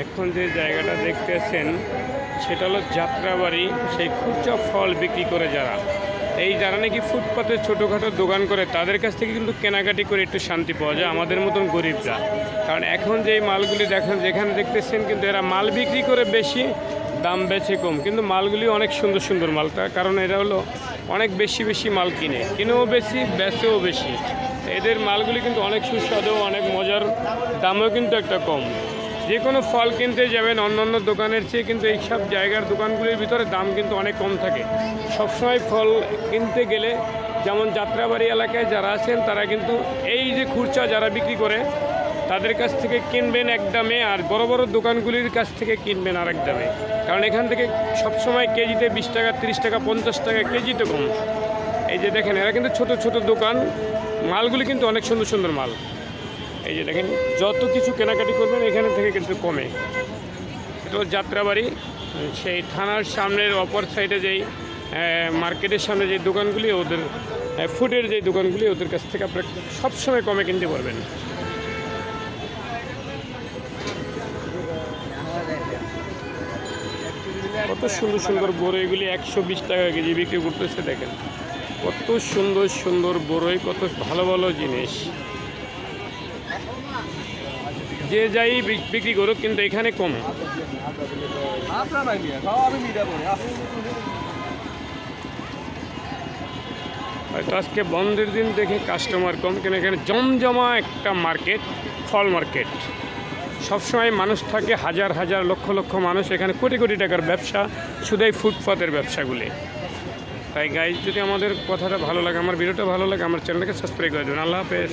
এখন যে জায়গাটা দেখতেছেন সেটা হলো যাত্রাবাড়ি, সেই খুচরা ফল বিক্রি করে যারা নাকি ফুটপাতে ছোটোখাটো দোকান করে তাদের কাছ থেকে কিন্তু কেনাকাটি করে একটু শান্তি পাওয়া যায় আমাদের মতন গরিবরা। কারণ এখন যেই মালগুলি যেখানে দেখতেছেন কিন্তু এরা মাল বিক্রি করে বেশি, দাম বেছে কম, কিন্তু মালগুলি অনেক সুন্দর সুন্দর মালটা, কারণ এরা হলো অনেক বেশি বেশি মাল কিনেও বেশি, বেচেও বেশি। এদের মালগুলি কিন্তু অনেক সুস্বাদু, অনেক মজার, দামও কিন্তু একটা কম। যে কোনো ফল কিনতে যাবেন অন্য দোকানের চেয়ে কিন্তু এইসব জায়গার দোকানগুলির ভিতরে দাম কিন্তু অনেক কম থাকে। সবসময় ফল কিনতে গেলে যেমন যাত্রাবাড়ি এলাকায় যারা আছেন তারা কিন্তু এই যে খুচরা যারা বিক্রি করে তাদের কাছ থেকে কিনবেন এক দামে, আর বড় বড় দোকানগুলির কাছ থেকে কিনবেন আর এক দামে। কারণ এখান থেকে সবসময় কেজিতে 20 টাকা, 30 টাকা, 50 টাকা কেজিতে কম। এই যে দেখেন এরা কিন্তু ছোট ছোট দোকান, মালগুলি কিন্তু অনেক সুন্দর সুন্দর মাল। এই যে দেখেন যত কিছু কেনাকাটি করবেন এখানে থেকে কিন্তু কমে। এটা যাত্রাবাড়ি, সেই থানার সামনের অপর সাইডে যেই মার্কেটের সামনে যে দোকানগুলি, ওদের ফুডের যে দোকানগুলি, ওদের কাছ থেকে আপনারা সবসময় কমে কিনতে পারবেন। কত সুন্দর সুন্দর বড়ইগুলি 120 টাকা কেজি বিক্রি করতেছে। দেখেন কত সুন্দর সুন্দর বড়ই, কত ভালো ভালো জিনিস। যে যাই বিক্রি করুক কিন্তু এখানে কম। হয়তো আজকে বন্ধের দিন দেখে কাস্টমার কম, কিন্তু এখানে জমজমা একটা মার্কেট, ফল মার্কেট। সবসময় মানুষ থাকে, হাজার হাজার লক্ষ লক্ষ মানুষ, এখানে কোটি কোটি টাকার ব্যবসা শুধু এই ফুটপাতের ব্যবসাগুলি। তাই গাইজ, যদি আমাদের কথাটা ভালো লাগে, আমার ভিডিওটা ভালো লাগে, আমার চ্যানেলটাকে সাবস্ক্রাইব করে দেবেন। আল্লাহ হাফেজ।